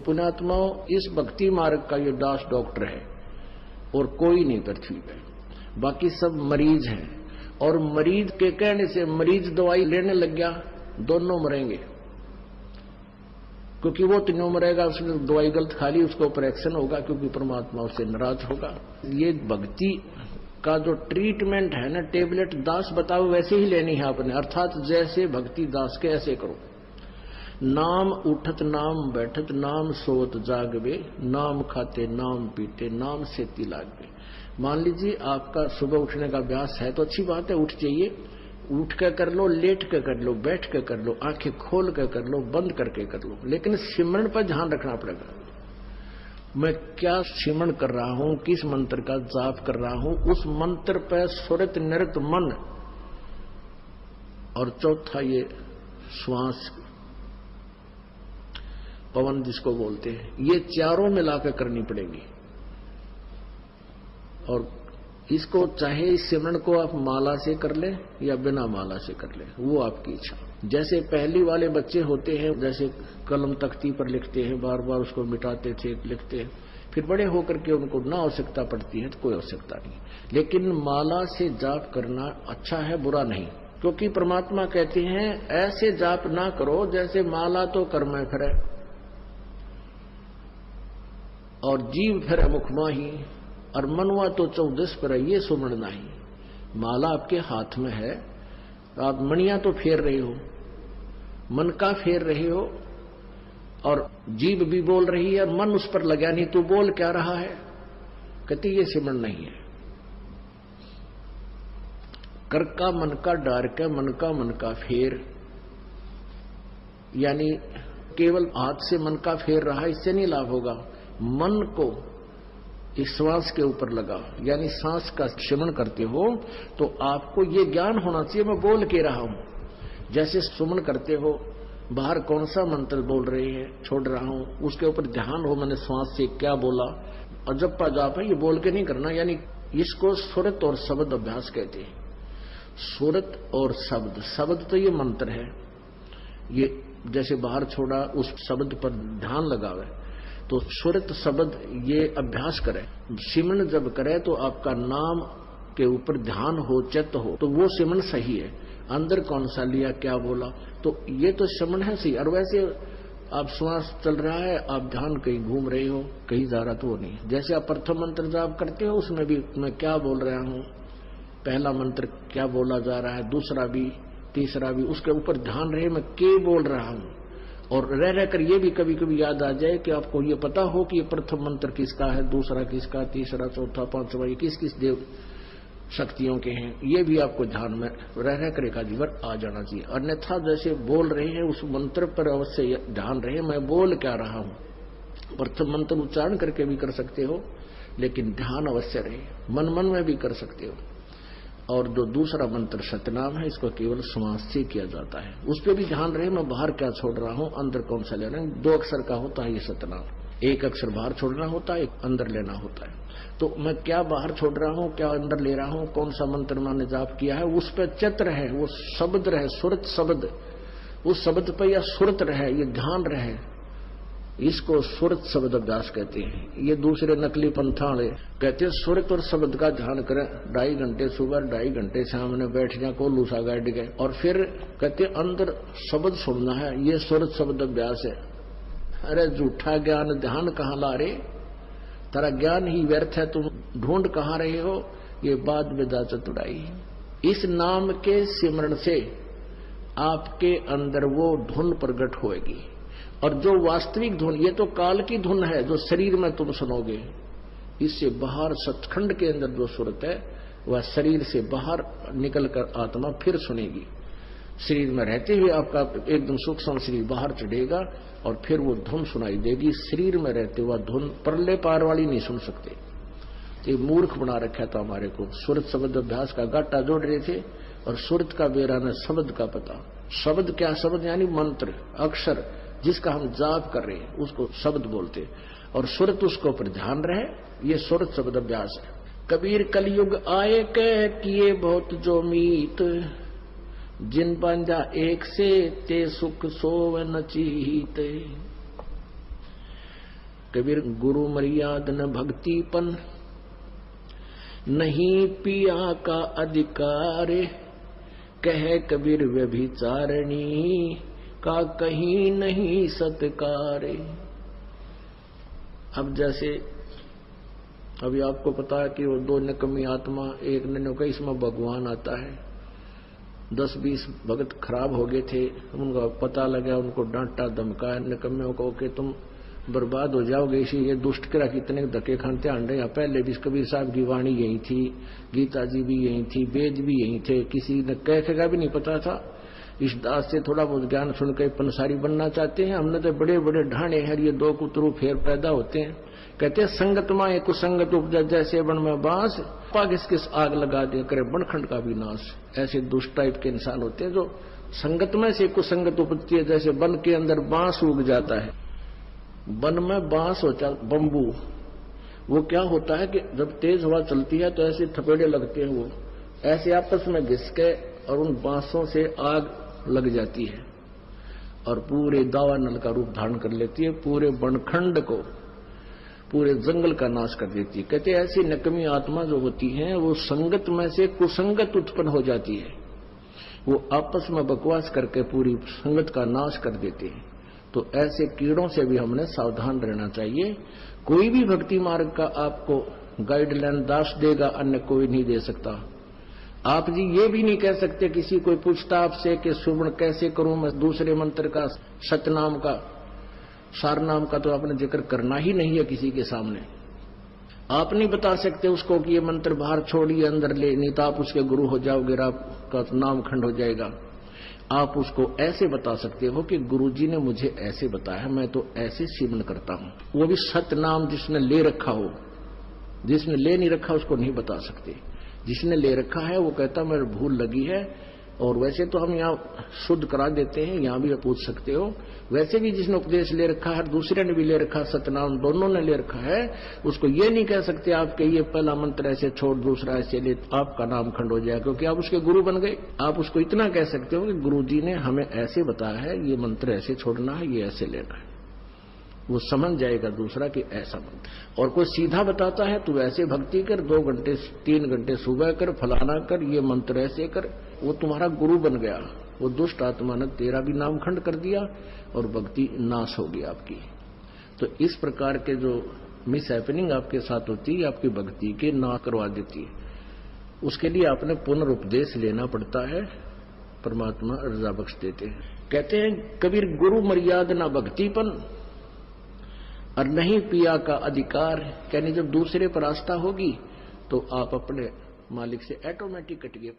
पुण्यात्माओं, इस भक्ति मार्ग का ये दास डॉक्टर है और कोई नहीं पृथ्वी पे, बाकी सब मरीज हैं। और मरीज के कहने से मरीज दवाई लेने लग गया, दोनों मरेंगे, क्योंकि वो तीनों मरेगा, उसने दवाई गलत खा ली, उसको ऑपरेशन होगा, क्योंकि परमात्मा उससे नाराज होगा। ये भक्ति का जो ट्रीटमेंट है ना, टेबलेट दास बताओ वैसे ही लेनी है आपने, अर्थात जैसे भक्ति दास के ऐसे करो। नाम उठत नाम बैठत नाम सोत जागवे, नाम खाते नाम पीते नाम सेती लागवे। मान लीजिए आपका सुबह उठने का अभ्यास है तो अच्छी बात है, उठ जाइए, उठ कर कर लो, लेट कर कर लो, बैठ कर कर लो, आंखें खोल कर कर लो, बंद करके कर लो, लेकिन सिमरन पर ध्यान रखना पड़ेगा। मैं क्या सिमरन कर रहा हूं, किस मंत्र का जाप कर रहा हूं, उस मंत्र पर सुरत निरत मन। और चौथा ये श्वास, पवन जिसको बोलते हैं, ये चारों मिलाकर करनी पड़ेगी। और इसको चाहे इस सिमरन को आप माला से कर ले या बिना माला से कर ले, वो आपकी इच्छा। जैसे पहली वाले बच्चे होते हैं, जैसे कलम तख्ती पर लिखते हैं, बार बार उसको मिटाते थे, लिखते हैं, फिर बड़े होकर के उनको ना आवश्यकता पड़ती है तो कोई आवश्यकता नहीं। लेकिन माला से जाप करना अच्छा है, बुरा नहीं, क्योंकि परमात्मा कहते हैं ऐसे जाप ना करो जैसे माला तो कर में फिरे और जीव फिरे मुख माही, और मनवा तो 14 पर ये सुमरण नहीं। माला आपके हाथ में है, आप मणियां तो फेर रहे हो, मन का फेर रहे हो, और जीभ भी बोल रही है, मन उस पर लगा नहीं, तू बोल क्या रहा है, कहती ये सिमरण नहीं है। कर का मन का डार के मन का फेर, यानी केवल हाथ से मन का फेर रहा, इससे नहीं लाभ होगा। मन को इस श्वास के ऊपर लगा, यानी सांस का सिमरन करते हो तो आपको ये ज्ञान होना चाहिए मैं बोल के रहा हूं। जैसे सुमन करते हो, बाहर कौन सा मंत्र बोल रहे हैं, छोड़ रहा हूं, उसके ऊपर ध्यान हो मैंने श्वास से क्या बोला। और जप्पा जाप है, ये बोल के नहीं करना, यानी इसको सुरत और शब्द अभ्यास कहते हैं। सुरत और शब्द, शब्द तो ये मंत्र है, ये जैसे बाहर छोड़ा उस शब्द पर ध्यान लगावे, तो सुरत शब्द ये अभ्यास करे। सिमरन जब करे तो आपका नाम के ऊपर ध्यान हो, चित्त हो, तो वो सिमरन सही है। अंदर कौन सा लिया, क्या बोला, तो ये तो सिमरन है सही। और वैसे आप श्वास चल रहा है, आप ध्यान कहीं घूम रहे हो, कहीं जा रहा तो वो नहीं। जैसे आप प्रथम मंत्र जाप करते हो, उसमें भी मैं क्या बोल रहा हूं, पहला मंत्र क्या बोला जा रहा है, दूसरा भी, तीसरा भी, उसके ऊपर ध्यान रहे मैं क्या बोल रहा हूं। और रह रहकर ये भी कभी कभी याद आ जाए कि आपको ये पता हो कि ये प्रथम मंत्र किसका है, दूसरा किसका, तीसरा, चौथा, पांचवा, ये किस किस देव शक्तियों के हैं, ये भी आपको ध्यान में रह रहकर एक जीवन आ जाना चाहिए। अन्यथा जैसे बोल रहे हैं उस मंत्र पर अवश्य ध्यान रहे मैं बोल क्या रहा हूं। प्रथम मंत्र उच्चारण करके भी कर सकते हो, लेकिन ध्यान अवश्य रहे, मन मन में भी कर सकते हो। और जो दूसरा मंत्र सतनाम है, इसको केवल श्वास से किया जाता है, उस पर भी ध्यान रहे मैं बाहर क्या छोड़ रहा हूं, अंदर कौन सा ले रहा हूं। 2 अक्षर का होता है ये सतनाम, 1 अक्षर बाहर छोड़ना होता है, 1 अंदर लेना होता है। तो मैं क्या बाहर छोड़ रहा हूं, क्या अंदर ले रहा हूं, कौन सा मंत्र मैंने जाप किया है, उस पर चित्त रहे, वो शब्द रहे, सुरत शब्द, उस शब्द पर या सुरत रहे, ये ध्यान रहे, इसको सुरत शब्द अभ्यास कहते हैं। ये दूसरे नकली पंथाड़े कहते हैं सुरत और शब्द का ध्यान करें, 2.5 घंटे सुबह, 2.5 घंटे सामने बैठ जाए, को लूसा गाड़ गए, और फिर कहते अंदर शब्द सुनना है, ये सुरत शब्द अभ्यास है। अरे झूठा ज्ञान ध्यान कहाँ ला रहे, तेरा ज्ञान ही व्यर्थ है, तुम ढूंढ कहाँ रहे हो, ये बात विदा चतुराई। इस नाम के सिमरण से आपके अंदर वो धुन प्रकट होएगी, और जो वास्तविक धुन, ये तो काल की धुन है जो शरीर में तुम सुनोगे, इससे बाहर सचखंड के अंदर जो सुरत है वह शरीर से बाहर निकलकर आत्मा फिर सुनेगी। शरीर में रहते हुए आपका एकदम सूक्ष्म शरीर बाहर चढ़ेगा और फिर वो धुन सुनाई देगी। शरीर में रहते हुआ धुन परले पार वाली नहीं सुन सकते, ये मूर्ख बना रखा था हमारे को। सुरत शब्द अभ्यास का गाटा जोड़ रहे थे और सुरत का बेरा न शब्द का पता। शब्द क्या, शब्द यानी मंत्र, अक्षर जिसका हम जाप कर रहे हैं उसको शब्द बोलते, और सुरत उसको पर ध्यान रहे, ये सुरत शब्द अभ्यास है। कबीर कलयुग आए कह किए बहुत जो मीत, जिन बांधा एक से ते सुख सोव न चीत। कबीर गुरु मर्याद न भक्तिपन, नहीं पिया का अधिकार, कह कबीर व्यभिचारिणी का कहीं नहीं सत्कार। अब जैसे अभी आपको पता है कि वो दो निकम्मी आत्मा, एक ने कहा इसमें भगवान आता है, 10-20 भगत खराब हो गए थे, उनका पता लगा, उनको डांटा धमकाया निकम्मियों को कि तुम बर्बाद हो जाओगे, इसी ये दुष्ट करा कितने धक्के खानते आंडे। पहले भी कबीर साहब की वाणी यही थी, गीता जी भी यही थी, वेद भी यही थे, किसी ने कह का भी नहीं पता था। इस दास से थोड़ा बहुत ज्ञान सुन के पंसारी बनना चाहते हैं, हमने तो बड़े बड़े ढाणे हैं, ये दो कुतरू फेर पैदा होते हैं। कहते हैं संगत माए कुसंगत उपजा, जैसे बन में बांस, पाग किस आग लगा दे करे बनखंड का भी नाश। ऐसे दुष्ट टाइप के इंसान होते हैं जो संगत में से कुसंगत उपजती है, जैसे वन के अंदर बांस उग जाता है। वन में बांस होता बम्बू, वो क्या होता है कि जब तेज हवा चलती है तो ऐसे थपेड़े लगते हैं, वो ऐसे आपस में घिस के और उन बांसों से आग लग जाती है और पूरे दावानल का रूप धारण कर लेती है, पूरे बनखंड को, पूरे जंगल का नाश कर देती है। कहते हैं ऐसी नकमी आत्मा जो होती है वो संगत में से कुसंगत उत्पन्न हो जाती है, वो आपस में बकवास करके पूरी संगत का नाश कर देते हैं। तो ऐसे कीड़ों से भी हमने सावधान रहना चाहिए। कोई भी भक्ति मार्ग का आपको गाइडलाइन दास देगा, अन्य कोई नहीं दे सकता। आप जी ये भी नहीं कह सकते, किसी कोई पूछता आपसे कि सुवर्ण कैसे करूं मैं, दूसरे मंत्र का, सतनाम का, सारनाम का तो आपने जिक्र करना ही नहीं है किसी के सामने। आप नहीं बता सकते उसको कि ये मंत्र बाहर छोड़िए अंदर ले, नहीं तो आप उसके गुरु हो जाओगे, आपका नाम खंड हो जाएगा। आप उसको ऐसे बता सकते हो कि गुरुजी ने मुझे ऐसे बताया, मैं तो ऐसे सिमरन करता हूं। वो भी सतनाम जिसने ले रखा हो, जिसने ले नहीं रखा उसको नहीं बता सकते। जिसने ले रखा है वो कहता मेरे भूल लगी है, और वैसे तो हम यहाँ शुद्ध करा देते हैं, यहाँ भी आप पूछ सकते हो। वैसे भी जिसने उपदेश ले रखा है, दूसरे ने भी ले रखा, सतनाम दोनों ने ले रखा है, उसको ये नहीं कह सकते आपके ये पहला मंत्र ऐसे छोड़ दूसरा ऐसे ले, आपका नाम खंड हो जाएगा, क्योंकि आप उसके गुरु बन गए। आप उसको इतना कह सकते हो कि गुरु जी ने हमें ऐसे बताया है, ये मंत्र ऐसे छोड़ना है, ये ऐसे लेना है, वो समझ जाएगा दूसरा कि ऐसा मंत्र। और कोई सीधा बताता है तो वैसे भक्ति कर, 2 घंटे 3 घंटे सुबह कर, फलाना कर, ये मंत्र ऐसे कर, वो तुम्हारा गुरु बन गया। वो दुष्ट आत्मा ने तेरा भी नाम खंड कर दिया और भक्ति नाश होगी आपकी। तो इस प्रकार के जो मिस हैपनिंग आपके साथ होती है, आपकी भक्ति के ना करवा देती है। उसके लिए आपने पुनरुपदेश लेना पड़ता है, परमात्मा रजा बख्श देते हैं। कहते हैं कबीर गुरु मर्याद ना भक्तिपन, और नहीं पिया का अधिकार। यानी जब दूसरे पर आस्था होगी तो आप अपने मालिक से ऑटोमेटिक कट गए।